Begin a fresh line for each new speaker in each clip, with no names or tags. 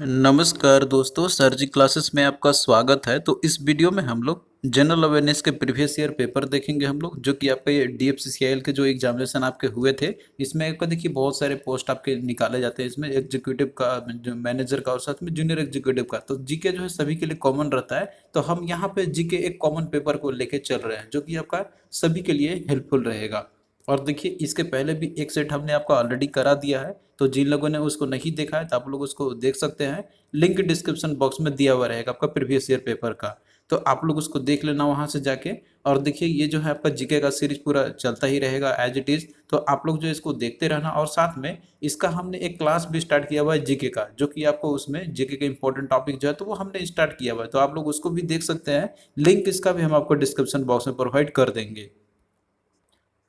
नमस्कार दोस्तों, सर जी क्लासेस में आपका स्वागत है। तो इस वीडियो में हम लोग जनरल अवेयरनेस के प्रीवियस ईयर पेपर देखेंगे हम लोग, जो कि आपका ये डीएफसीसीआईएल के जो एग्जामिनेशन आपके हुए थे। इसमें आपका देखिए बहुत सारे पोस्ट आपके निकाले जाते हैं, इसमें एग्जीक्यूटिव का, जो मैनेजर का और साथ में जूनियर एग्जीक्यूटिव का। तो जीके जो है सभी के लिए कॉमन रहता है। तो हम यहाँ पे जीके एक कॉमन पेपर को लेके चल रहे हैं, जो कि आपका सभी के लिए हेल्पफुल रहेगा। और देखिए इसके पहले भी एक सेट हमने आपको ऑलरेडी करा दिया है, तो जिन लोगों ने उसको नहीं देखा है तो आप लोग उसको देख सकते हैं। लिंक डिस्क्रिप्शन बॉक्स में दिया हुआ रहेगा आपका प्रीवियस ईयर पेपर का, तो आप लोग उसको देख लेना वहां से जाके। और देखिए ये जो है आपका जीके का सीरीज पूरा चलता ही रहेगा एज इट इज, तो आप लोग जो इसको देखते रहना। और साथ में इसका हमने एक क्लास भी स्टार्ट किया हुआ है जीके का, जो कि आपको उसमें जीके के इंपॉर्टेंट टॉपिक जो है तो वो हमने स्टार्ट किया हुआ है, तो आप लोग उसको भी देख सकते हैं। लिंक इसका भी हम आपको डिस्क्रिप्शन बॉक्स में प्रोवाइड कर देंगे।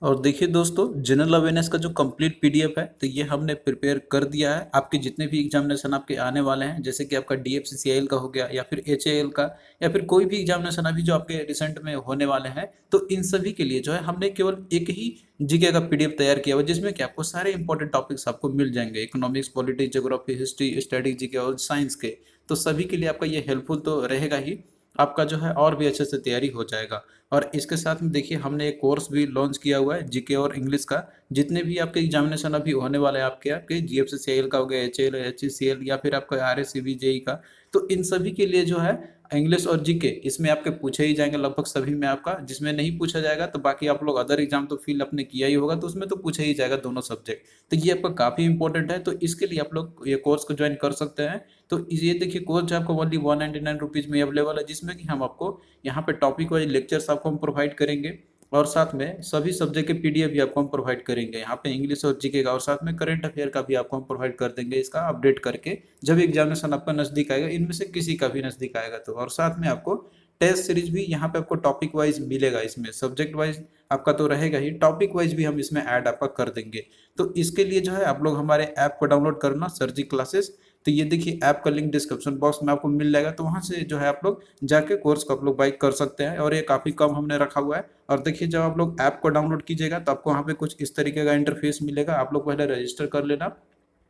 और देखिए दोस्तों, जनरल अवेयरनेस का जो कंप्लीट पीडीएफ है तो ये हमने प्रिपेयर कर दिया है आपके जितने भी एग्जामिनेशन आपके आने वाले हैं, जैसे कि आपका डीएफसीसीआईएल का हो गया या फिर एचएएल का, या फिर कोई भी एग्जामिनेशन अभी जो आपके रिसेंट में होने वाले हैं। तो इन सभी के लिए जो है हमने केवल एक ही जीके का पीडीएफ तैयार किया हुआ है, जिसमें कि आपको सारे इंपॉर्टेंट टॉपिक्स आपको मिल जाएंगे, economics, politics, geography, history, static GK और साइंस के। तो सभी के लिए आपका ये हेल्पफुल तो रहेगा ही, आपका जो है और भी अच्छे से तैयारी हो जाएगा। और इसके साथ में देखिए हमने एक कोर्स भी लॉन्च किया हुआ है जीके और इंग्लिश का। जितने भी आपके एग्जामिनेशन अभी होने वाले हैं, आपके आपके जीएफसीसीआईएल का हो गया, एचएएल, एचईसीएल या फिर आपका आरएससीबी जेई का, तो इन सभी के लिए जो है इंग्लिश और जीके इसमें आपके पूछे ही जाएंगे लगभग सभी में आपका। जिसमें नहीं पूछा जाएगा तो बाकी आप लोग अदर एग्जाम तो फील अपने किया ही होगा, तो उसमें तो पूछा ही जाएगा दोनों सब्जेक्ट। तो ये आपका काफ़ी इंपॉर्टेंट है, तो इसके लिए आप लोग ये कोर्स को ज्वाइन कर सकते हैं। तो ये देखिए कोर्स जो आपको ओनली 199 रुपीज़ में अवेलेबल है, जिसमें कि हम आपको यहाँ पे टॉपिक वाइज लेक्चर्स आपको हम प्रोवाइड करेंगे, और साथ में सभी सब्जेक्ट के पीडीएफ भी आपको हम प्रोवाइड करेंगे यहाँ पे, इंग्लिश और जीके का, और साथ में करंट अफेयर का भी आपको हम प्रोवाइड कर देंगे इसका अपडेट करके, जब एग्जामिनेशन आपका नजदीक आएगा, इनमें से किसी का भी नजदीक आएगा तो। और साथ में आपको टेस्ट सीरीज भी यहाँ पे आपको टॉपिक वाइज मिलेगा, इसमें सब्जेक्ट वाइज आपका तो रहेगा ही, टॉपिक वाइज भी हम इसमें ऐड आपका कर देंगे। तो इसके लिए जो है आप लोग हमारे ऐप को डाउनलोड करना, सर जी क्लासेस। तो ये देखिए ऐप का लिंक डिस्क्रिप्शन बॉक्स में आपको मिल जाएगा, तो वहाँ से जो है आप लोग जाके कोर्स को आप लोग बाई कर सकते हैं, और ये काफ़ी कम हमने रखा हुआ है। और देखिए जब आप लोग ऐप को डाउनलोड कीजिएगा तो आपको वहाँ पे कुछ इस तरीके का इंटरफेस मिलेगा, आप लोग पहले रजिस्टर कर लेना।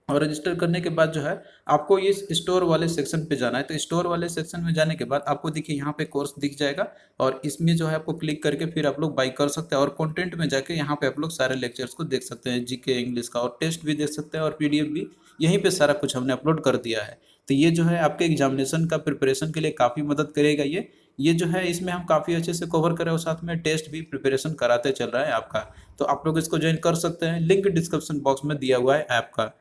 और रजिस्टर करने के बाद जो है आपको ये स्टोर वाले सेक्शन पे जाना है, तो स्टोर वाले सेक्शन में जाने के बाद आपको देखिए यहाँ पे कोर्स दिख जाएगा, और इसमें जो है आपको क्लिक करके फिर आप लोग बाई कर सकते हैं, और कंटेंट में जाके यहाँ पे आप लोग सारे लेक्चर्स को देख सकते हैं, जीके इंग्लिश का, और टेस्ट भी देख सकते हैं, और पीडीएफ भी यहीं पे सारा कुछ हमने अपलोड कर दिया है। तो ये जो है आपके एग्जामिनेशन का प्रिपरेशन के लिए काफ़ी मदद करेगा ये जो है इसमें हम काफ़ी अच्छे से कवर करें, और साथ में टेस्ट भी प्रिपरेशन कराते चल रहा है आपका। तो आप लोग इसको ज्वाइन कर सकते हैं, लिंक डिस्क्रिप्शन बॉक्स में दिया हुआ है ऐप का।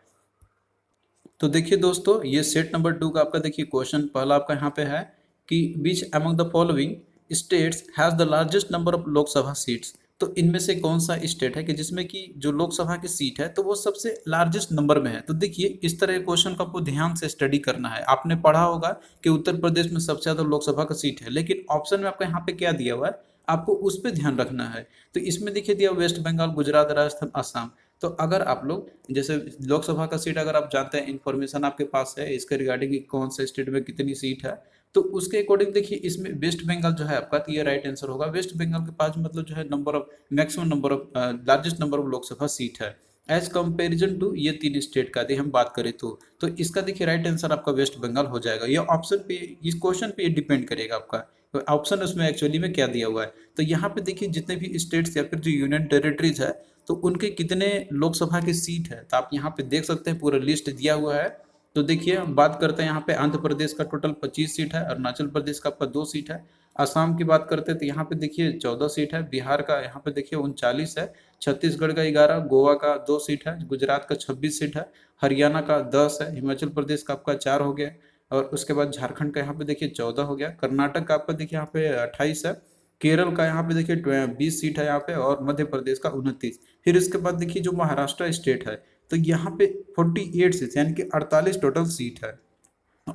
तो देखिए दोस्तों, ये सेट नंबर 2 का आपका देखिए क्वेश्चन पहला आपका यहाँ पे है कि which among the following states has the largest number of Lok Sabha seats. तो इनमें से कौन सा स्टेट है कि जिसमें कि जो लोकसभा की सीट है तो वो सबसे लार्जेस्ट नंबर में है। तो देखिए इस तरह के क्वेश्चन को आपको ध्यान से स्टडी करना है। आपने पढ़ा होगा कि उत्तर प्रदेश में सबसे ज़्यादा लोकसभा का सीट है, लेकिन ऑप्शन में आपका यहाँ पे क्या दिया हुआ है, आपको उस पर ध्यान रखना है। तो इसमें देखिए दिया वेस्ट बंगाल, गुजरात, राजस्थान, असम। तो अगर आप लोग जैसे लोकसभा का सीट अगर आप जानते हैं, इंफॉर्मेशन आपके पास है इसके रिगार्डिंग कौन से स्टेट में कितनी सीट है, तो उसके अकॉर्डिंग देखिए इसमें वेस्ट बंगाल जो है आपका, तो ये राइट आंसर होगा। वेस्ट बंगाल के पास मतलब जो है number of maximum number of largest number of Lok Sabha seat है एज कंपेरिजन टू ये तीन स्टेट का यदि हम बात करें तो इसका देखिए राइट आंसर आपका वेस्ट बंगाल हो जाएगा। ये ऑप्शन पे, इस क्वेश्चन पे डिपेंड करेगा आपका, तो ऑप्शन उसमें एक्चुअली में क्या दिया हुआ है। तो यहाँ पे देखिए जितने भी स्टेट्स या फिर जो यूनियन टेरिटरीज है तो उनके कितने लोकसभा की सीट है, तो आप यहाँ पे देख सकते हैं पूरा लिस्ट दिया हुआ है। तो देखिए हम बात करते हैं यहाँ पे आंध्र प्रदेश का टोटल 25 सीट है, अरुणाचल प्रदेश का आपका 2 सीट है, असम की बात करते हैं तो यहाँ पे देखिए 14 सीट है, बिहार का यहाँ पे देखिए 39 है, छत्तीसगढ़ का 11, गोवा का 2 सीट है, गुजरात का 26 सीट है, हरियाणा का 10 है, हिमाचल प्रदेश का आपका 4 हो गया, और उसके बाद झारखंड का यहाँ पे देखिए 14 हो गया, कर्नाटक का आपका देखिए यहाँ पे 28 है, केरल का यहाँ पे देखिए 20 सीट है यहाँ पे, और मध्य प्रदेश का 29। फिर इसके बाद देखिए जो महाराष्ट्र स्टेट है तो यहाँ पे 48 सीट यानी कि 48 टोटल सीट है।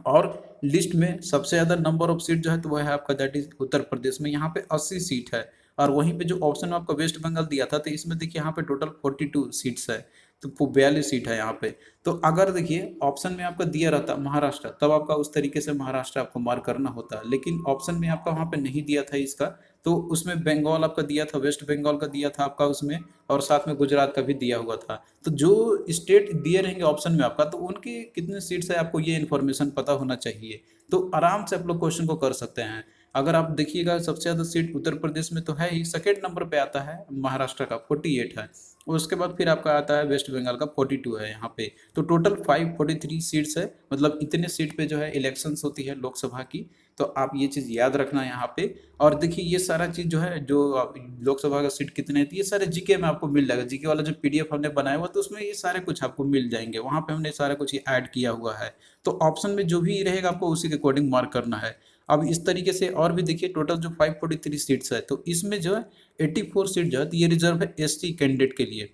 और लिस्ट में सबसे ज़्यादा नंबर ऑफ सीट जो है तो वह है आपका दैट इज उत्तर प्रदेश में, यहाँ पे 80 सीट है। और वहीं पे जो ऑप्शन में आपका वेस्ट बंगाल दिया था तो इसमें देखिए यहाँ पे टोटल 42 सीट्स है। तो 42 सीट है यहाँ पे। तो अगर देखिए ऑप्शन में आपका दिया रहता महाराष्ट्र, तब आपका उस तरीके से महाराष्ट्र आपको मार्क करना होता, लेकिन ऑप्शन में आपका वहाँ पे नहीं दिया था इसका, तो उसमें बंगाल आपका दिया था, वेस्ट बंगाल का दिया था आपका उसमें, और साथ में गुजरात का भी दिया हुआ था। तो जो स्टेट दिए रहेंगे ऑप्शन में आपका, तो उनकी कितने सीट्स है आपको ये इन्फॉर्मेशन पता होना चाहिए, तो आराम से आप लोग क्वेश्चन को कर सकते हैं। अगर आप देखिएगा सबसे ज़्यादा सीट उत्तर प्रदेश में तो है ही, सेकेंड नंबर पे आता है महाराष्ट्र का 48 है, उसके बाद फिर आपका आता है वेस्ट बंगाल का 42 है यहाँ पे। तो टोटल 543 सीट्स है, मतलब इतने सीट पे जो है इलेक्शंस होती है लोकसभा की। तो आप ये चीज़ याद रखना यहाँ पे। और देखिए ये सारा चीज़ जो है, जो लोकसभा का सीट कितने थी, ये सारे जीके में आपको मिल जाएगा। जीके वाला जो पीडीएफ हमने बनाया हुआ तो उसमें ये सारे कुछ आपको मिल जाएंगे, वहाँ पे हमने सारा कुछ ऐड किया हुआ है। तो ऑप्शन में जो भी रहेगा आपको उसी के अकॉर्डिंग मार्क करना है। अब इस तरीके से और भी देखिए टोटल जो 543 सीट्स है, तो इसमें जो है 84 सीट जो है तो ये रिजर्व है एसटी कैंडिडेट के लिए,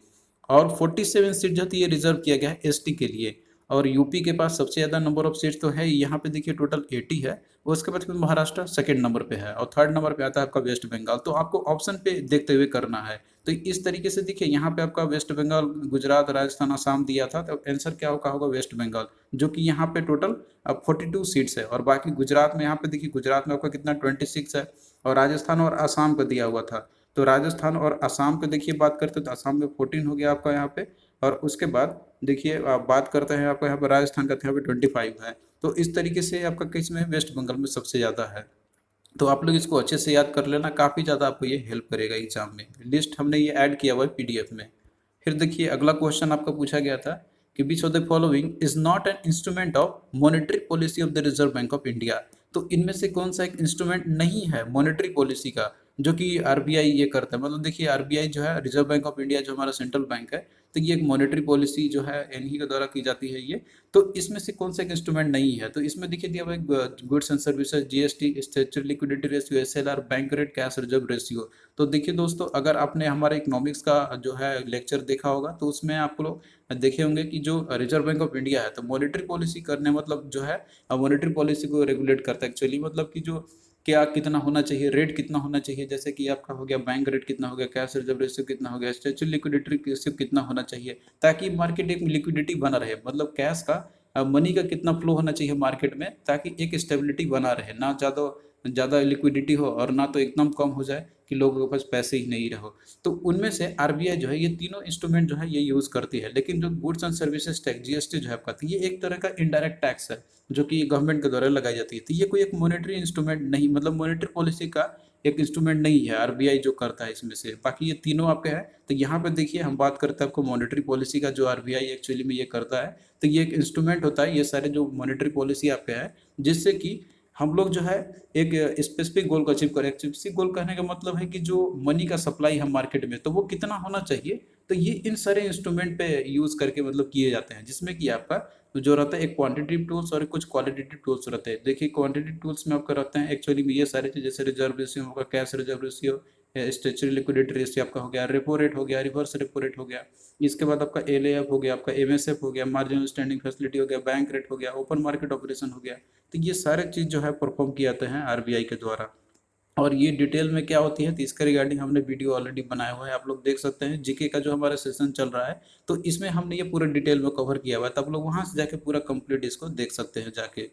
और 47 सीट जो है ये रिजर्व किया गया है एसटी के लिए। और यूपी के पास सबसे ज़्यादा नंबर ऑफ सीट्स तो है यहाँ पे, देखिए टोटल 80 है। उसके बाद फिर महाराष्ट्र सेकंड नंबर पे है, और थर्ड नंबर पे आता है आपका वेस्ट बंगाल। तो आपको ऑप्शन पे देखते हुए करना है। तो इस तरीके से देखिए यहाँ पे आपका वेस्ट बंगाल, गुजरात, राजस्थान, आसाम दिया था, तो आंसर क्या होगा वेस्ट बंगाल, जो कि यहाँ पे टोटल अब 42 सीट्स है। और बाकी गुजरात में यहाँ पे देखिए गुजरात में आपका कितना 26 है, और राजस्थान और आसाम का दिया हुआ था। तो राजस्थान और असम पे देखिए बात करते हैं तो असम में 14 हो गया आपका यहाँ पे। और उसके बाद देखिए आप बात करते हैं आपका यहाँ पर राजस्थान का, यहाँ पे 25 है। तो इस तरीके से आपका किस में वेस्ट बंगाल में सबसे ज़्यादा है। तो आप लोग इसको अच्छे से याद कर लेना, काफ़ी ज़्यादा आपको ये हेल्प करेगा एग्जाम में। लिस्ट हमने ये ऐड किया हुआ है पीडीएफ में। फिर देखिए अगला क्वेश्चन आपका पूछा गया था कि which of the following is not an instrument of monetary policy of the reserve bank of India. तो इनमें से कौन सा एक इंस्ट्रूमेंट नहीं है मॉनेटरी पॉलिसी का, जो कि आरबीआई ये करता है। मतलब देखिए आरबीआई जो है, रिजर्व बैंक ऑफ इंडिया जो हमारा सेंट्रल बैंक है, तो ये एक मॉनेटरी पॉलिसी जो है इन्हीं के द्वारा की जाती है ये। तो इसमें से कौन सा एक इंस्ट्रूमेंट नहीं है, तो इसमें देखिए दिया हुआ है goods and services, GST, statutory liquidity ratio, SLR, bank rate, cash reserve ratio. तो देखिए दोस्तों, अगर आपने हमारे इकोनॉमिक्स का जो है लेक्चर देखा होगा, तो उसमें आप लोग देखे होंगे कि जो रिजर्व बैंक ऑफ इंडिया है, तो मॉनेटरी पॉलिसी करने मतलब जो है मॉनेटरी पॉलिसी को रेगुलेट करता है एक्चुअली। मतलब कि जो क्या कितना होना चाहिए, रेट कितना होना चाहिए, जैसे कि आपका हो गया बैंक रेट कितना हो गया, कैश रिजर्व रेशियो कितना हो गया, स्टैट्यूटरी लिक्विडिटी रेशियो कितना होना चाहिए, ताकि मार्केट एक लिक्विडिटी बना रहे। मतलब कैश का, मनी का कितना फ्लो होना चाहिए मार्केट में, ताकि एक स्टेबिलिटी बना रहे, ना ज़्यादा ज़्यादा लिक्विडिटी हो और ना तो एकदम कम हो जाए कि लोगों के पास पैसे ही नहीं रहो। तो उनमें से आरबीआई जो है ये तीनों इंस्ट्रूमेंट जो है ये यूज़ करती है। लेकिन जो goods and services tax, GST जो है आपका, तो ये एक तरह का इनडायरेक्ट टैक्स है, जो कि गवर्नमेंट के द्वारा लगाई जाती है। तो ये कोई एक मॉनेटरी इंस्ट्रूमेंट नहीं, मतलब मॉनेटरी पॉलिसी का एक इंस्ट्रूमेंट नहीं है आरबीआई जो करता है इसमें से। बाकी ये तीनों आपके हैं। तो यहाँ पे देखिए हम बात करते हैं आपको मॉनेटरी पॉलिसी का, जो आरबीआई एक्चुअली में ये करता है। तो ये एक इंस्ट्रूमेंट होता है, ये सारे जो मॉनेटरी पॉलिसी आपके है, जिससे कि हम लोग जो है एक स्पेसिफिक गोल को अचीव करें। स्पेसिफिक गोल कहने का मतलब है कि जो मनी का सप्लाई है मार्केट में, तो वो कितना होना चाहिए। तो ये इन सारे इंस्ट्रूमेंट पे यूज करके मतलब किए जाते हैं, जिसमें कि आपका जो रहता है एक क्वांटिटेटिव टूल्स और कुछ क्वालिटेटिव टूल्स रहते हैं। देखिए क्वांटिटेटिव टूल्स में आपका रहते हैं एक्चुअली में ये सारे चीज़, जैसे रिजर्व रेशियो होगा, cash reserve ratio, statutory liquidity ratio आपका हो गया, रेपो रेट हो गया, रिवर्स रेपो रेट हो गया। इसके बाद आपका एलएएफ हो गया, आपका एमएसएफ हो गया, मार्जिनल स्टैंडिंग फैसिलिटी हो गया, बैंक रेट हो गया, ओपन मार्केट ऑपरेशन हो गया। तो ये सारे चीज़ जो है परफॉर्म किए जाते हैं आरबीआई के द्वारा। और ये डिटेल में क्या होती है, तो इसका रिगार्डिंग हमने वीडियो ऑलरेडी बनाया हुआ है, आप लोग देख सकते हैं। जीके का जो हमारा सेशन चल रहा है, तो इसमें हमने ये पूरा डिटेल में कवर किया हुआ है, तो आप लोग वहाँ से जाके पूरा कंप्लीट इसको देख सकते हैं जाके।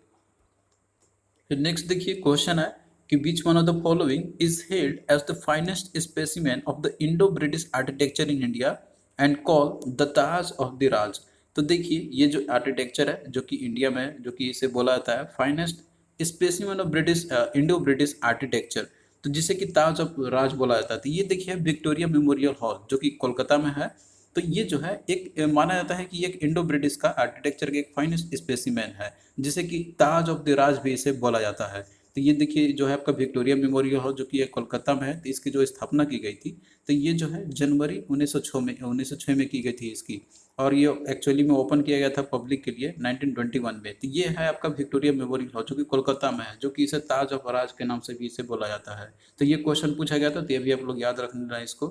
फिर नेक्स्ट देखिए क्वेश्चन है कि which one of the following is held as the finest specimen of the Indo British architecture in India and call the Taj of the Raj. तो देखिए ये जो आर्किटेक्चर है जो कि इंडिया में जो कि इसे बोला जाता है finest specimen of British Indo British architecture, तो जिसे कि ताज ऑफ राज बोला जाता है। तो ये देखिए विक्टोरिया मेमोरियल हॉल जो कि कोलकाता में है। तो ये जो है एक माना जाता है कि एक इंडो ब्रिटिश का आर्किटेक्चर का एक फाइनेस्ट स्पेसिमेन है, जिसे कि ताज ऑफ द राज भी इसे बोला जाता है। तो ये देखिए जो है आपका विक्टोरिया मेमोरियल हॉल जो कि कोलकाता में है, तो इसकी जो स्थापना की गई थी, तो ये जो है जनवरी 1906 में की गई थी इसकी। और ये एक्चुअली में ओपन किया गया था पब्लिक के लिए 1921 में। तो ये है आपका विक्टोरिया मेमोरियल हॉल जो कि कोलकाता में है, जो कि इसे ताज ऑफ राज के नाम से भी इसे बोला जाता है। तो ये क्वेश्चन पूछा गया था, तो ये भी आप लोग याद रखना है इसको।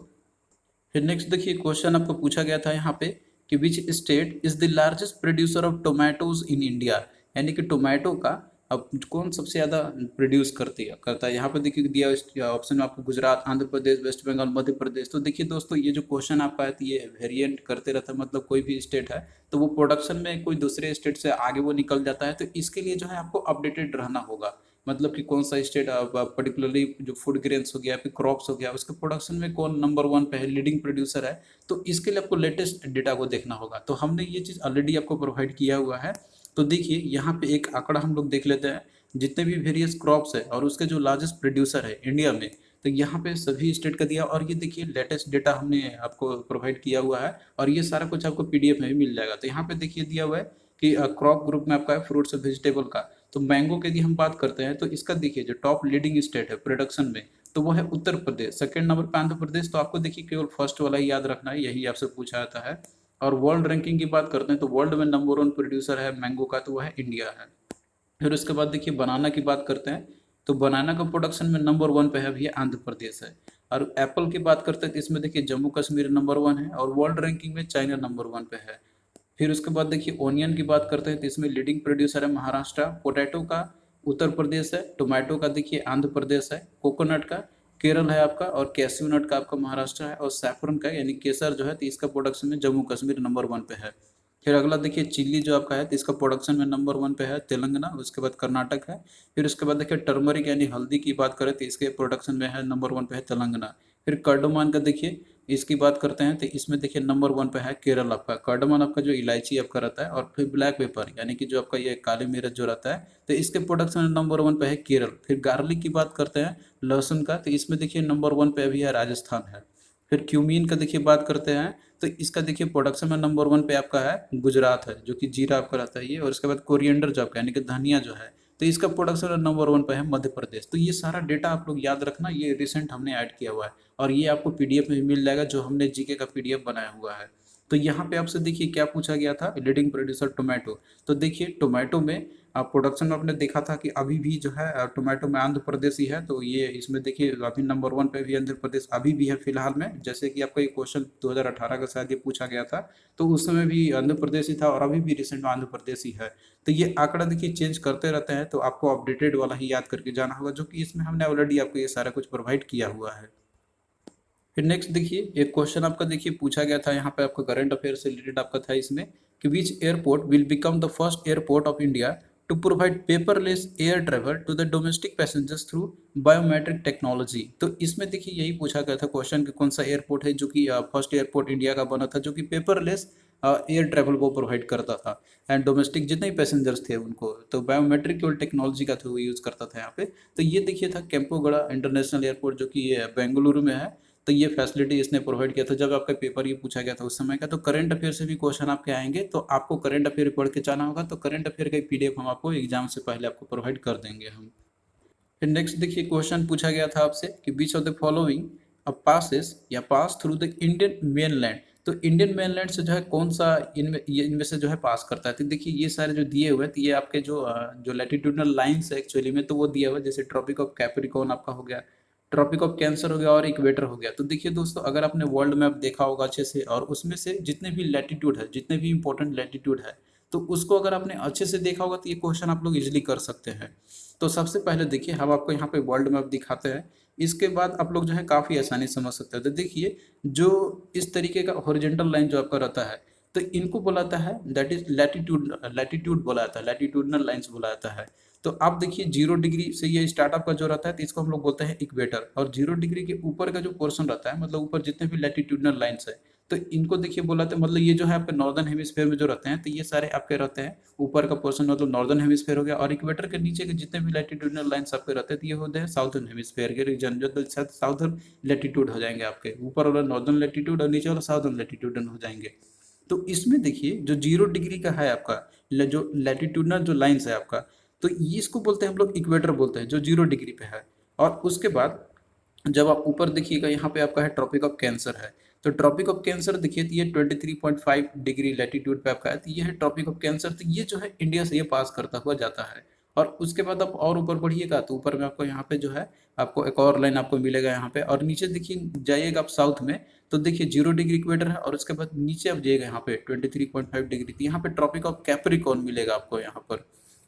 फिर नेक्स्ट देखिए क्वेश्चन आपको पूछा गया था यहाँ पे कि which state is the largest producer of tomatoes in India, यानी कि टोमेटो का अब कौन सबसे ज़्यादा प्रोड्यूस करता है, यहाँ पे देखिए दिया ऑप्शन में आपको गुजरात, आंध्र प्रदेश, वेस्ट बंगाल, मध्य प्रदेश। तो देखिए दोस्तों, ये जो क्वेश्चन आपका है तो ये वेरिएंट करते रहता है, मतलब कोई भी स्टेट है तो वो प्रोडक्शन में कोई दूसरे स्टेट से आगे वो निकल जाता है, तो इसके लिए जो है आपको अपडेटेड रहना होगा। मतलब कि कौन सा स्टेट पर्टिकुलरली जो फूड ग्रेन्स हो गया, फिर क्रॉप्स हो गया, उसके प्रोडक्शन में कौन नंबर वन पे है, लीडिंग प्रोड्यूसर है, तो इसके लिए आपको लेटेस्ट डेटा को देखना होगा। तो हमने ये चीज़ ऑलरेडी आपको प्रोवाइड किया हुआ है। तो देखिए यहाँ पे एक आंकड़ा हम लोग देख लेते हैं, जितने भी वेरियस क्रॉप्स है और उसके जो लार्जेस्ट प्रोड्यूसर है इंडिया में, तो यहाँ पे सभी स्टेट का दिया, और ये देखिए लेटेस्ट डेटा हमने आपको प्रोवाइड किया हुआ है, और ये सारा कुछ आपको पीडीएफ में भी मिल जाएगा। तो यहाँ पे देखिए दिया हुआ है कि क्रॉप ग्रुप में आपका है फ्रूट्स और वेजिटेबल का। तो मैंगो की यदि हम बात करते हैं तो इसका देखिए जो टॉप लीडिंग स्टेट है प्रोडक्शन में, तो वो है उत्तर प्रदेश, सेकंड नंबर पे आंध्र प्रदेश। तो आपको देखिए केवल फर्स्ट वाला ही याद रखना है, यही आपसे पूछा जाता है। और वर्ल्ड रैंकिंग की बात करते हैं तो वर्ल्ड में नंबर वन प्रोड्यूसर है मैंगो का, तो वह है इंडिया है। फिर उसके बाद देखिए बनाना की बात करते हैं, तो बनाना का प्रोडक्शन में नंबर वन पे है भैया आंध्र प्रदेश है। और एप्पल की बात करते हैं तो इसमें देखिए जम्मू कश्मीर नंबर वन है, और वर्ल्ड रैंकिंग में चाइना नंबर वन पे है। फिर उसके बाद देखिए ओनियन की बात करते हैं तो इसमें लीडिंग प्रोड्यूसर है महाराष्ट्र, पोटैटो का उत्तर प्रदेश है, टोमेटो का देखिए आंध्र प्रदेश है, कोकोनट का केरल है आपका, और कैश्यू नट का आपका महाराष्ट्र है, और सैफरन का यानी केसर जो है तो इसका प्रोडक्शन में जम्मू कश्मीर नंबर वन पे है। फिर अगला देखिए चिल्ली जो आपका है तो इसका प्रोडक्शन में नंबर वन पे है तेलंगाना, उसके बाद कर्नाटक है। फिर उसके बाद देखिए टर्मरिक यानी हल्दी की बात करें तो इसके प्रोडक्शन में है नंबर वन पे है तेलंगाना। फिर कार्डोमन का देखिए इसकी बात करते हैं तो इसमें देखिए नंबर वन पे है केरल आपका। कार्डोमन आपका जो इलायची आपका रहता है, और फिर ब्लैक पेपर यानी कि जो आपका ये काली मिर्च जो रहता है, तो इसके प्रोडक्शन में नंबर वन पे है केरल। फिर गार्लिक की बात करते हैं लहसुन का, तो इसमें देखिए नंबर वन पे अभी है राजस्थान है। फिर क्यूमीन का देखिए बात करते हैं तो इसका देखिए प्रोडक्शन में नंबर वन पे आपका है गुजरात है, जो कि जीरा आपका रहता है ये। और उसके बाद कोरिएंडर जो आपका यानी कि धनिया जो है, तो इसका प्रोडक्शन में नंबर वन पे है मध्य प्रदेश। तो ये सारा डेटा आप लोग याद रखना, ये रिसेंट हमने ऐड किया हुआ है, और ये आपको पीडीएफ में मिल जाएगा, जो हमने जीके का पीडीएफ बनाया हुआ है। तो यहाँ पे आपसे देखिए क्या पूछा गया था, लीडिंग प्रोड्यूसर टोमेटो। तो देखिए टोमेटो में आप प्रोडक्शन में आपने देखा था कि अभी भी जो है टोमेटो में आंध्र प्रदेश ही है, तो ये इसमें देखिए अभी नंबर वन पे भी आंध्र प्रदेश अभी भी है फिलहाल में। जैसे कि आपका ये क्वेश्चन 2018 का शायद ये पूछा गया था, तो उस समय भी आंध्र प्रदेश ही था, और अभी भी रिसेंट में आंध्र प्रदेश ही है। तो ये आंकड़ा देखिए चेंज करते रहते हैं, तो आपको अपडेटेड वाला ही याद करके जाना होगा, जो कि इसमें हमने ऑलरेडी आपको ये सारा कुछ प्रोवाइड किया हुआ है। फिर नेक्स्ट देखिए एक क्वेश्चन आपका देखिए पूछा गया था, यहाँ पे आपका करंट अफेयर से रिलेटेड आपका था इसमें, कि which airport will become the first airport of India to provide paperless air travel to the domestic passengers through biometric technology. तो इसमें देखिए यही पूछा गया था क्वेश्चन कि कौन सा एयरपोर्ट है जो कि फर्स्ट एयरपोर्ट इंडिया का बना था, जो कि पेपरलेस एयर ट्रेवल को प्रोवाइड करता था, एंड डोमेस्टिक जितने भी पैसेंजर्स थे उनको तो बायोमेट्रिक केवल टेक्नोलॉजी का थ्रू यूज़ करता था यहाँ पे। तो ये देखिए था केम्पोगड़ा इंटरनेशनल एयरपोर्ट, जो कि बेंगलुरु में है। तो ये फैसिलिटी इसने प्रोवाइड किया था जब आपका पेपर ये पूछा गया था उस समय का। तो करंट अफेयर से भी क्वेश्चन आपके आएंगे, तो आपको करंट अफेयर पढ़ के जाना होगा। तो करंट अफेयर का पीडीएफ हम आपको एग्जाम से पहले आपको प्रोवाइड कर देंगे हम। फिर नेक्स्ट देखिए क्वेश्चन पूछा गया था आपसे कि बीच ऑफ द फॉलोइंग पासेस या pass through the Indian mainland. तो इंडियन मेनलैंड से जो है कौन सा इनमें से जो है पास करता है। तो देखिए ये सारे जो दिए हुए हैं, तो ये आपके जो लैटिट्यूडनल लाइंस है एक्चुअली में, तो वो दिया हुआ है। जैसे ट्रॉपिक ऑफ कैप्रिकॉर्न आपका हो गया, ट्रॉपिक ऑफ कैंसर हो गया, और इक्वेटर हो गया। तो देखिए दोस्तों, अगर आपने वर्ल्ड मैप देखा होगा अच्छे से, और उसमें से जितने भी लैटिट्यूड है, जितने भी इंपॉर्टेंट लैटिट्यूड है, तो उसको अगर आपने अच्छे से देखा होगा तो ये क्वेश्चन आप लोग इजिली कर सकते हैं। तो सबसे पहले देखिए हम आपको यहाँ पे वर्ल्ड मैप दिखाते हैं, इसके बाद आप लोग जो है काफ़ी आसानी से समझ सकते हैं। तो देखिए जो इस तरीके का हॉरिजॉन्टल लाइन जो आपका रहता है, तो इनको बोलाता है दैट इज लैटिट्यूड, लैटिट्यूड बोला जाता है, लैटिट्यूडनल लाइन्स बोला जाता है। तो आप देखिए 0 डिग्री से ये स्टार्टअप का जो रहता है, तो इसको हम लोग बोलते हैं इक्वेटर। और 0 डिग्री के ऊपर का जो पोर्शन रहता है, मतलब ऊपर जितने भी लैटिट्यूडनल लाइन्स है, तो इनको देखिए बोला था, मतलब ये जो है आपके नॉर्दर्न हेमिस्फेयर में जो रहते हैं, तो ये सारे आपके रहते हैं ऊपर का पोर्शन, मतलब नॉर्दर्न हेमिस्फेयर हो गया। और इक्वेटर के नीचे के जितने भी लैटिट्यूडनल लाइन्स आपके रहते हैं, तो ये होते हैं साउथर्न हेमिस्फेयर के रीजन, जो साउथर्न लैटिट्यूड हो जाएंगे आपके। ऊपर वाला नॉर्दर्न लैटिट्यूड और नीचे वाला साउथर्न लैटिट्यूड हो जाएंगे। तो इसमें देखिए जो 0 डिग्री का है आपका, जो लैटिट्यूडनल जो लाइन्स है आपका, तो ये इसको बोलते हैं हम लोग इक्वेटर बोलते हैं, जो 0 डिग्री पे है। और उसके बाद जब आप ऊपर देखिएगा, यहाँ पे आपका है ट्रॉपिक ऑफ कैंसर है। तो ट्रॉपिक ऑफ कैंसर देखिए, तो ये 23.5 डिग्री लैटिट्यूड पे आपका है, तो ये है ट्रॉपिक ऑफ कैंसर। तो ये जो है इंडिया से ये पास करता हुआ जाता है। और उसके बाद आप और ऊपर बढ़िएगा, तो ऊपर में आपको यहाँ पे जो है आपको एक और लाइन आपको मिलेगा यहाँ पे। और नीचे देखिए जाइएगा आप साउथ में, तो देखिए 0 डिग्री इक्वेटर है, और उसके बाद नीचे आप जाइएगा यहाँ पे 23.5 डिग्री, तो यहाँ पे ट्रॉपिक ऑफ कैप्रिकॉर्न मिलेगा आपको यहाँ पर।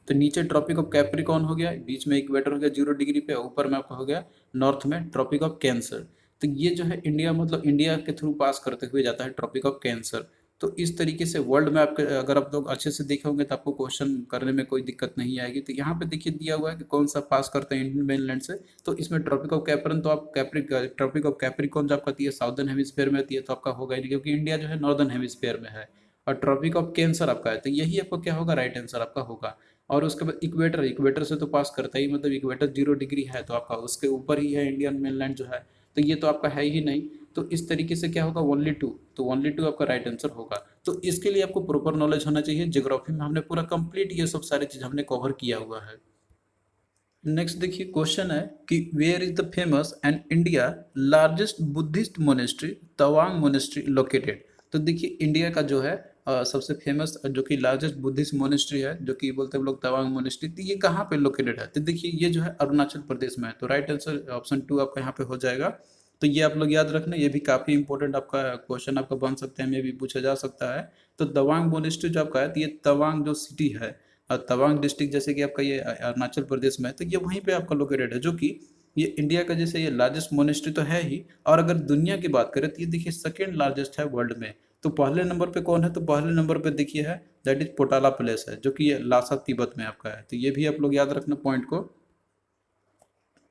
तो नीचे ट्रॉपिक ऑफ कैप्रिकॉर्न हो गया, बीच में इक्वेटर हो गया 0 डिग्री पे, ऊपर में आपका हो गया नॉर्थ में ट्रॉपिक ऑफ कैंसर। तो ये जो है इंडिया, मतलब इंडिया के थ्रू पास करते हुए जाता है ट्रॉपिक ऑफ कैंसर। तो इस तरीके से वर्ल्ड में आपके, अगर आप लोग अच्छे से देखे होंगे तो आपको क्वेश्चन करने में कोई दिक्कत नहीं आएगी। तो यहाँ पे देखिए दिया हुआ है कि कौन सा पास करते हैं इंडियन मेनलैंड से। तो इसमें ट्रॉपिक ऑफ कैप्रिकॉर्न, तो आप ट्रॉपिक ऑफ कैप्रिकॉर्न जो आपका आती है साउदर्न हेमिस्फीयर में आती है, तो आपका होगा ही नहीं, क्योंकि इंडिया जो है नॉर्दर्न हेमिस्फीयर में है। और ट्रॉपिक ऑफ कैंसर आपका है, तो यही आपको क्या होगा, राइट आंसर आपका होगा। और उसके बाद इक्वेटर, इक्वेटर से तो पास करता ही, मतलब इक्वेटर 0 डिग्री है तो आपका उसके ऊपर ही है इंडियन मेनलैंड जो है। तो ये तो आपका है ही नहीं। तो इस तरीके से क्या होगा, ओनली टू, तो ओनली टू आपका राइट आंसर होगा। तो इसके लिए आपको प्रॉपर नॉलेज होना चाहिए। ज्योग्राफी में हमने पूरा कंप्लीट ये सब सारी चीज हमने कवर किया हुआ है। नेक्स्ट देखिए क्वेश्चन है कि where is the famous and India largest Buddhist monastery Tawang monastery located. तो देखिए इंडिया का जो है सबसे फेमस जो कि लार्जेस्ट बुद्धिस्ट मोनेस्ट्री है, जो कि बोलते हैं लोग तवांग मोनेस्ट्री, तो ये कहाँ पे लोकेटेड है। तो देखिए ये जो है अरुणाचल प्रदेश में है। तो राइट आंसर ऑप्शन 2 आपका यहाँ पे हो जाएगा। तो ये आप लोग याद रखना, ये भी काफी इंपॉर्टेंट आपका क्वेश्चन आपका बन सकता है, में भी पूछा जा सकता है। तो तवांग मोनेस्ट्री जो आपका है, तो ये तवांग जो सिटी है, तवांग डिस्ट्रिक्ट जैसे कि आपका ये अरुणाचल प्रदेश में है, तो ये वहीं पे आपका लोकेटेड है, जो कि ये इंडिया का जैसे ये लार्जेस्ट मोनेस्ट्री तो है ही, और अगर दुनिया की बात करें तो ये देखिए सेकेंड लार्जेस्ट है वर्ल्ड में। तो पहले नंबर पे कौन है, तो पहले नंबर पे देखिए है, दैट इज पोटाला प्लेस है, जो कि ये लासा तिब्बत में आपका है। तो ये भी आप लोग याद रखना पॉइंट को।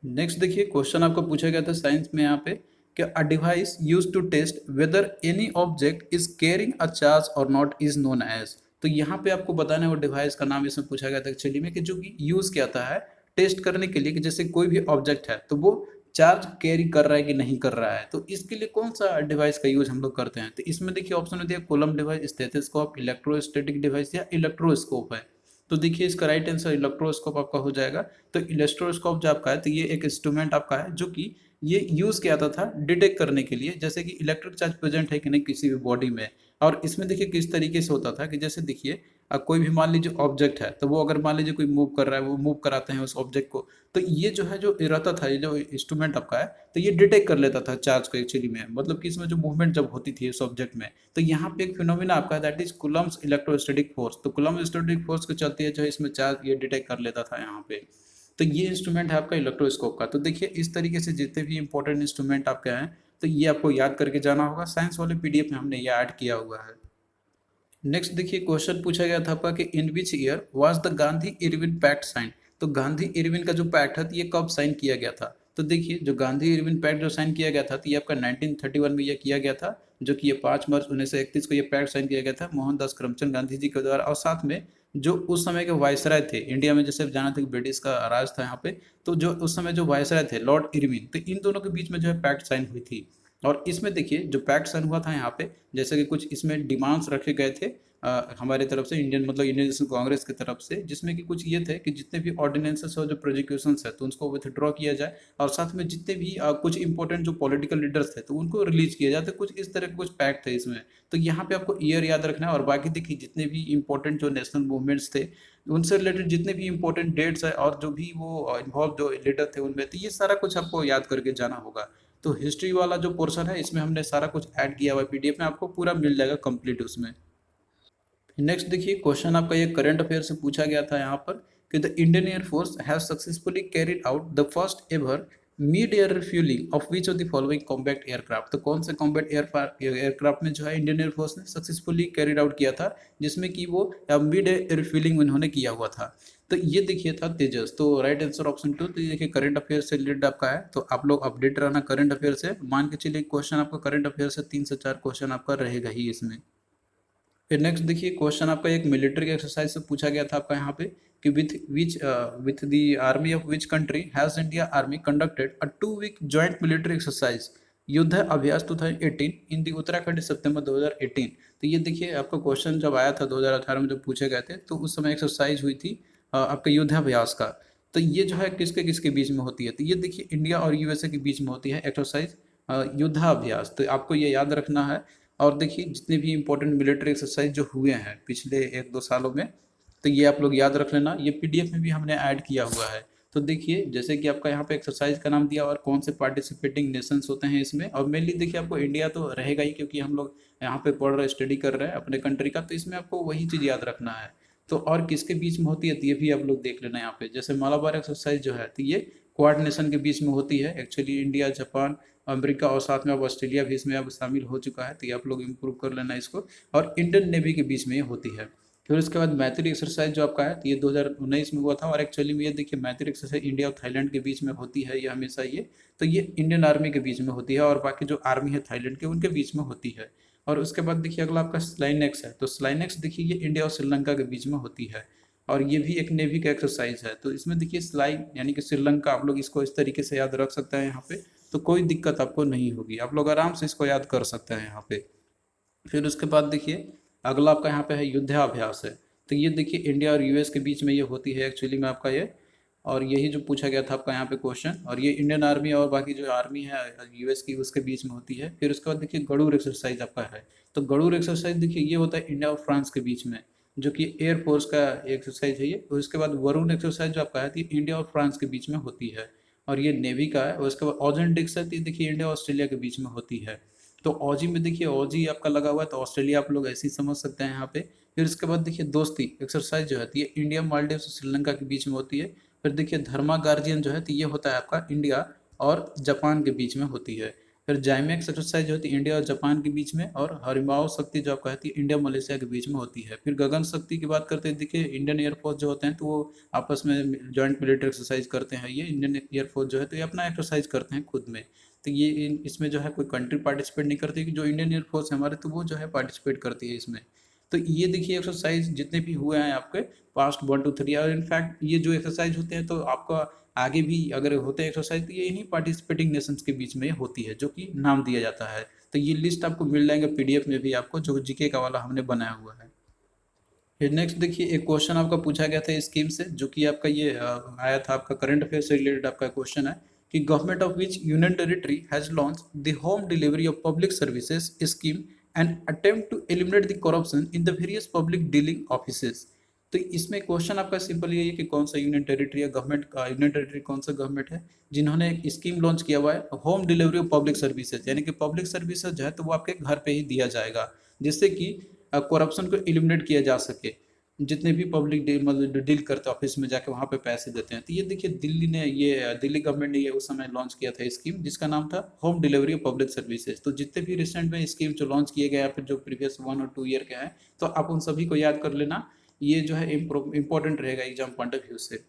नेक्स्ट देखिए क्वेश्चन आपको पूछा गया था साइंस में यहाँ पे कि a device use to test whether any object is carrying a charge और नॉट इज नोन एज। तो यहाँ पे आपको बताना है वो डिवाइस का नाम इसमें पूछा गया था एक्चुअली में, कि जो कि यूज किया था है टेस्ट करने के लिए कि जैसे कोई भी ऑब्जेक्ट है तो वो चार्ज कैरी कर रहा है कि नहीं कर रहा है। तो इसके लिए कौन सा डिवाइस का यूज हम लोग करते हैं। तो इसमें देखिए ऑप्शन में दिया coulomb device, stethoscope, electrostatic device या इलेक्ट्रोस्कोप है। तो देखिए इसका राइट आंसर इलेक्ट्रोस्कोप आपका हो जाएगा। तो इलेक्ट्रोस्कोप जो आपका है, तो ये एक इंस्ट्रूमेंट आपका है जो कि ये यूज किया था डिटेक्ट करने के लिए, जैसे कि इलेक्ट्रिक चार्ज प्रेजेंट है कि नहीं किसी भी बॉडी में। और इसमें देखिए किस तरीके से होता था कि जैसे देखिए कोई भी मान लीजिए ऑब्जेक्ट है, तो वो अगर मान लीजिए कोई मूव कर रहा है, वो मूव कराते हैं उस ऑब्जेक्ट को, तो ये जो है जो रहता था, ये जो इंस्ट्रूमेंट आपका है, तो ये डिटेक्ट कर लेता था चार्ज को एक्चुअली में, मतलब कि इसमें जो मूवमेंट जब होती थी इस ऑब्जेक्ट में। तो यहाँ पे एक फिनोमिना आपका है, that is Coulomb's electrostatic force. तो कूलम्ब इलेक्ट्रोस्टैटिक फोर्स के चलते है जो है इसमें चार्ज ये डिटेक्ट कर लेता था यहाँ पे। तो ये इंस्ट्रूमेंट है आपका इलेक्ट्रोस्कोप का। तो देखिए इस तरीके से जितने भी इंपॉर्टेंट इंस्ट्रूमेंट आपके हैं, तो ये आपको याद करके जाना होगा। साइंस वाले पीडीएफ में हमने ये ऐड किया हुआ है। नेक्स्ट देखिए क्वेश्चन पूछा गया था आपका कि in which year was the Gandhi Irwin pact sign. तो गांधी इरविन का जो पैक्ट है, तो ये कब साइन किया गया था। तो देखिए जो गांधी इरविन पैक्ट जो साइन किया गया था, तो ये आपका 1931 में ये किया गया था, जो कि ये 5 मार्च 1931 को ये पैक्ट साइन किया गया था मोहनदास करमचंद गांधी जी के द्वारा। और साथ में जो उस समय के वायसराय थे इंडिया में, जैसे जाना था कि ब्रिटिश का राज था यहाँ पे, तो जो उस समय जो वायसराय थे लॉर्ड इरविन, तो इन दोनों के बीच में जो है पैक्ट साइन हुई थी। और इसमें देखिए जो पैक्ट साइन हुआ था यहाँ पे, जैसे कि कुछ इसमें डिमांड्स रखे गए थे हमारे तरफ से, इंडियन मतलब इंडियन नेशनल कांग्रेस की तरफ से, जिसमें कि कुछ ये थे कि जितने भी ऑर्डिनेंसेस और जो प्रोजिक्यूशंस है तो उनको विथड्रॉ किया जाए, और साथ में जितने भी कुछ इंपॉर्टेंट जो पॉलिटिकल लीडर्स थे तो उनको रिलीज किया जाए। तो कुछ इस तरह के कुछ पैक्ट थे इसमें। तो यहाँ पे आपको ईयर याद रखना है। और बाकी देखिए जितने भी इंपॉर्टेंट जो नेशनल मूवमेंट्स थे उनसे रिलेटेड जितने भी इंपॉर्टेंट डेट्स है और जो भी वो इन्वॉल्व जो लीडर थे उनमें, तो ये सारा कुछ आपको याद करके जाना होगा। तो हिस्ट्री वाला जो पोर्शन है इसमें हमने सारा कुछ ऐड किया हुआ है, पीडीएफ में आपको पूरा मिल जाएगा कंप्लीट उसमें। नेक्स्ट देखिए क्वेश्चन आपका ये करंट अफेयर से पूछा गया था यहाँ पर कि the Indian air force have successfully carried out the first ever mid air refuelling of which of the following combat aircraft. तो कौन से कॉम्बैट एयरक्राफ्ट में जो है इंडियन एयरफोर्स ने सक्सेसफुली कैरिड आउट किया था, जिसमें कि वो मिड एयर रिफ्यूलिंग उन्होंने किया हुआ था। तो ये देखिए था तेजस। तो राइट आंसर ऑप्शन 2। तो ये देखिए करंट अफेयर से रिलेटेड आपका है, तो आप लोग अपडेट रहना करंट अफेयर से। मान के चलिए क्वेश्चन आपका करंट अफेयर से 3 से 4 क्वेश्चन आपका रहेगा ही इसमें। फिर नेक्स्ट देखिए क्वेश्चन आपका एक मिलिट्री एक्सरसाइज से पूछा गया था आपका यहाँ पे कि with the army of which country has India army conducted a 2 week joint military exercise Yudh Abhyas 2018 इन दी उत्तराखंड सितंबर 2018। तो ये देखिए आपका क्वेश्चन जब आया था 2018 में जब पूछे गए थे, तो उस समय एक्सरसाइज हुई थी आपके युद्धाभ्यास का। तो ये जो है किसके किसके बीच में होती है, तो ये देखिए इंडिया और यूएसए के बीच में होती है एक्सरसाइज युद्धाभ्यास। तो आपको ये याद रखना है। और देखिए जितने भी इंपॉर्टेंट मिलिट्री एक्सरसाइज जो हुए हैं पिछले 1-2 सालों में, तो ये आप लोग याद रख लेना। ये पीडीएफ में भी हमने ऐड किया हुआ है। तो देखिए जैसे कि आपका यहाँ पे एक्सरसाइज का नाम दिया और कौन से पार्टिसिपेटिंग नेशंस होते हैं इसमें, और मेनली देखिए आपको इंडिया तो रहेगा ही, क्योंकि हम लोग यहाँ पे पढ़ रहे स्टडी कर रहे हैं अपने कंट्री का, तो इसमें आपको वही चीज़ याद रखना है। तो और किसके बीच में होती है तो ये भी आप लोग देख लेना यहाँ पे। जैसे मालाबार एक्सरसाइज जो है तो ये क्वाड नेशन के बीच में होती है। एक्चुअली इंडिया, जापान, अमेरिका और साथ में अब ऑस्ट्रेलिया भी इसमें अब शामिल हो चुका है, तो ये आप लोग इम्प्रूव कर लेना इसको। और इंडियन नेवी के बीच में ये होती है। फिर उसके बाद मैत्री एक्सरसाइज जो आपका है तो ये 2019 में हुआ था। और एक्चुअली में ये देखिए मैत्री एक्सरसाइज इंडिया और थाईलैंड के बीच में होती है ये हमेशा ये। तो ये इंडियन आर्मी के बीच में होती है और बाकी जो आर्मी है थाईलैंड के उनके बीच में होती है। और उसके बाद देखिए अगला आपका स्लाइनेक्स है। तो स्लाइनेक्स देखिए ये इंडिया और श्रीलंका के बीच में होती है और ये भी एक नेवी का एक्सरसाइज है। तो इसमें देखिए स्लाइन यानी कि श्रीलंका, आप लोग इसको इस तरीके से याद रख सकते हैं यहाँ पे, तो कोई दिक्कत आपको नहीं होगी, आप लोग आराम से इसको याद कर सकते हैं यहाँ पे। फिर उसके बाद देखिए अगला आपका यहाँ पे है युद्धाभ्यास है। तो ये देखिए इंडिया और यूएस के बीच में ये होती है एक्चुअली में आपका ये। और यही जो पूछा गया था आपका यहाँ पे क्वेश्चन, और ये इंडियन आर्मी और बाकी जो आर्मी है यूएस की उसके बीच में होती है। फिर उसके बाद देखिए गरुड़ एक्सरसाइज आपका है। तो गरुड़ एक्सरसाइज देखिए ये होता है इंडिया और फ्रांस के बीच में, जो कि एयरफोर्स का एक्सरसाइज है ये। और उसके बाद वरुण एक्सरसाइज जो आपका है तो इंडिया और फ्रांस के बीच में होती है और ये नेवी का है। और उसके बाद ऑजेंटिक्स है तो ये देखिए इंडिया और ऑस्ट्रेलिया के बीच में होती है। तो ऑजी में देखिए ऑजी आपका लगा हुआ है तो ऑस्ट्रेलिया आप लोग ऐसे ही समझ सकते हैं यहाँ पे। फिर उसके बाद देखिए दोस्ती एक्सरसाइज जो है तो ये इंडिया, मालदीव और श्रीलंका के बीच में होती है। फिर देखिए धर्मा गार्जियन जो है तो ये होता है आपका इंडिया और जापान के बीच में होती है। फिर जाइमेक्स एक्सरसाइज जो होती है इंडिया और जापान के बीच में। और हरिमाओ शक्ति जो आपका है इंडिया मलेशिया के बीच में होती है। फिर गगन शक्ति की बात करते हैं, देखिए इंडियन एयरफोर्स जो होते हैं तो वो आपस में जॉइंट मिलिट्री एक्सरसाइज करते हैं। ये इंडियन एयरफोर्स जो है तो ये अपना एक्सरसाइज करते हैं खुद में। तो ये इसमें जो है कोई कंट्री पार्टिसिपेट नहीं करती, कि जो इंडियन एयरफोर्स है हमारे तो वो जो है पार्टिसिपेट करती है इसमें। तो ये देखिए एक्सरसाइज जितने भी हुए हैं आपके पास्ट 1 2 3, और इनफैक्ट ये जो एक्सरसाइज होते हैं तो आपका आगे भी अगर होते हैं एक्सरसाइज तो ये यही पार्टिसिपेटिंग नेशंस के बीच में होती है, जो कि नाम दिया जाता है। तो ये लिस्ट आपको मिल जाएंगे पीडीएफ में भी आपको, जो जीके का वाला हमने बनाया हुआ है। फिर नेक्स्ट देखिए एक क्वेश्चन आपका पूछा गया था स्कीम से, जो कि आपका ये आया था आपका करंट अफेयर से रिलेटेड आपका क्वेश्चन है कि government of which union territory has launch the home delivery of public services scheme and attempt to eliminate the corruption in the various public dealing offices. तो इसमें क्वेश्चन आपका simple ये है कि कौन सा यूनियन टेरिटरी या गवर्नमेंट का यूनियन टेरिटरी कौन सा गवर्नमेंट है जिन्होंने एक स्कीम लॉन्च किया हुआ है home delivery of public services, यानी कि पब्लिक सर्विसेज जो है तो वो आपके घर पे ही दिया जाएगा, जिससे कि करप्शन को एलिमिनेट किया जा सके। जितने भी पब्लिक डील मतलब डील करते हैं ऑफिस में जाके वहाँ पे पैसे देते हैं। तो ये देखिए दिल्ली गवर्नमेंट ने ये उस समय लॉन्च किया था स्कीम, जिसका नाम था home delivery of public services. तो जितने भी रिसेंट में स्कीम जो लॉन्च किए गए या फिर जो प्रीवियस 1 और 2 ईयर के हैं तो आप उन सभी को याद कर लेना, ये जो है इंपॉर्टेंट रहेगा एग्जाम पॉइंट ऑफ व्यू से।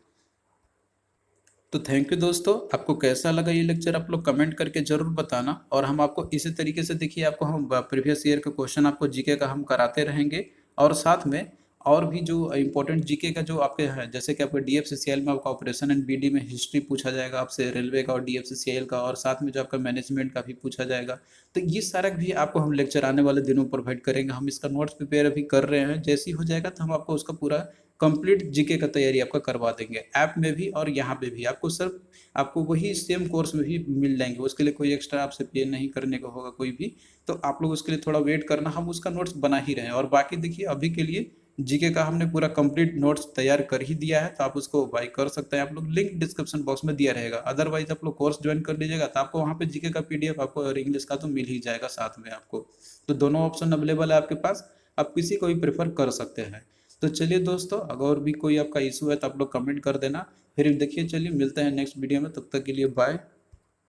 तो थैंक यू दोस्तों, आपको कैसा लगा ये लेक्चर आप लोग कमेंट करके जरूर बताना। और हम आपको इसी तरीके से देखिए आपको हम प्रीवियस ईयर के क्वेश्चन आपको जीके का हम कराते रहेंगे। और साथ में और भी जो इम्पोर्टेंट जीके का जो आपके हैं, जैसे कि आपके डीएफसीसीएल में आपका ऑपरेशन एंड बीडी में हिस्ट्री पूछा जाएगा आपसे, रेलवे का और डीएफसीसीएल का, और साथ में जो आपका मैनेजमेंट का भी पूछा जाएगा। तो ये सारा भी आपको हम लेक्चर आने वाले दिनों प्रोवाइड करेंगे। हम इसका नोट्स प्रिपेयर अभी कर रहे हैं, जैसे ही हो जाएगा तो हम आपको उसका पूरा कंप्लीट जीके का तैयारी आपका करवा देंगे, ऐप में भी और यहाँ पे भी। आपको सिर्फ आपको वही सेम कोर्स में भी मिल जाएंगे, उसके लिए कोई एक्स्ट्रा आपसे पे नहीं करने का होगा कोई भी। तो आप लोग उसके लिए थोड़ा वेट करना, हम उसका नोट्स बना ही रहे हैं। और बाकी देखिए अभी के लिए जीके का हमने पूरा कंप्लीट नोट्स तैयार कर ही दिया है, तो आप उसको बाय कर सकते हैं आप लोग, लिंक डिस्क्रिप्शन बॉक्स में दिया रहेगा। अदरवाइज आप लोग कोर्स ज्वाइन कर लीजिएगा तो आपको वहाँ पे जीके का पीडीएफ आपको और इंग्लिश का तो मिल ही जाएगा साथ में आपको। तो दोनों ऑप्शन अवेलेबल है आपके पास, आप किसी को भी प्रेफर कर सकते हैं। तो चलिए दोस्तों, अगर और भी कोई आपका इशू है तो आप लोग कमेंट कर देना। फिर देखिए चलिए मिलते हैं नेक्स्ट वीडियो में, तब तक के लिए बाय।